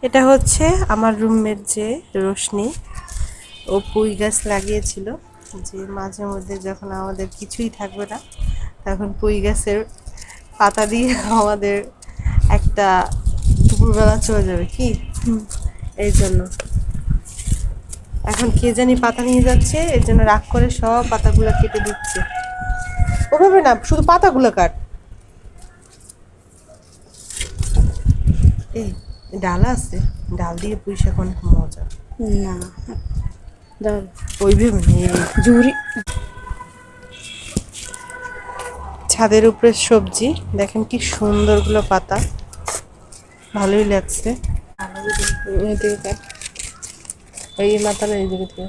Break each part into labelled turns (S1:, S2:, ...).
S1: এটা হচ্ছে আমার রুমমেট যে রোশনি, ও পুঁই গাছ লাগিয়েছিল, যে মাঝে মধ্যে যখন আমাদের কিছুই থাকবে না তখন পুঁই গাছের পাতা দিয়ে আমাদের একটা দুপুরবেলা চলে যাবে কি। এই জন্য এখন কে জানি পাতা নিয়ে যাচ্ছে, এর জন্য রাগ করে সব পাতাগুলো কেটে দিচ্ছে। ওভাবে না, শুধু পাতাগুলো কাট। এই ডাল আছে, ডাল দিয়ে পুঁই শাক অনেক মজা।
S2: না ডাল
S1: ওই ভেবে
S2: জুড়ি
S1: ছাদের উপরে সবজি দেখেন কি সুন্দরগুলো পাতা, ভালোই লাগছে। এই মাথা নেই দিকে থেকে।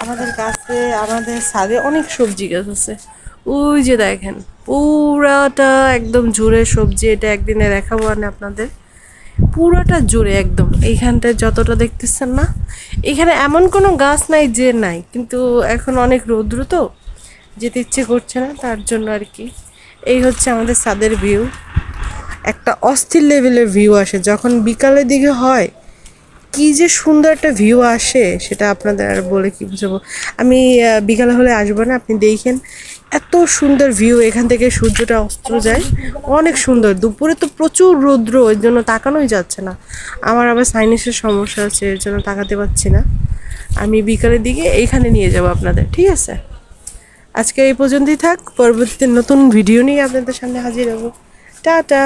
S1: আমাদের গাছে, আমাদের ছাদে অনেক সবজি গাছ আছে। ওই যে দেখেন পুরাটা একদম জুড়ে সবজি। এটা একদিনে দেখাবো না আপনাদের, পুরাটা জুড়ে একদম। এইখানটায় যতটা দেখতেছেন না, এখানে এমন কোনো গাছ নাই যে নাই, কিন্তু এখন অনেক রৌদ্র তো যেতে ইচ্ছে করছে না, তার জন্য আর কি। এই হচ্ছে আমাদের ছাদের ভিউ। একটা অস্থির লেভেলের ভিউ আসে যখন বিকালের দিকে হয়, কি যে সুন্দর একটা ভিউ আসে সেটা আপনাদের আর বলে কি বুঝাবো। আমি বিকালে হলে আসবো না, আপনি দেখেন এত সুন্দর ভিউ। এখান থেকে সূর্যটা অস্ত যায়, অনেক সুন্দর। দুপুরে তো প্রচুর রৌদ্র, এর জন্য তাকানোই যাচ্ছে না। আমার আবার সাইনাসের সমস্যা আছে, এর জন্য তাকাতে পারছি না। আমি বিকালের দিকে এইখানে নিয়ে যাব আপনাদের, ঠিক আছে? আজকে এই পর্যন্তই থাক, পরবর্তীতে নতুন ভিডিও নিয়ে আপনাদের সামনে হাজির হব। টাটা।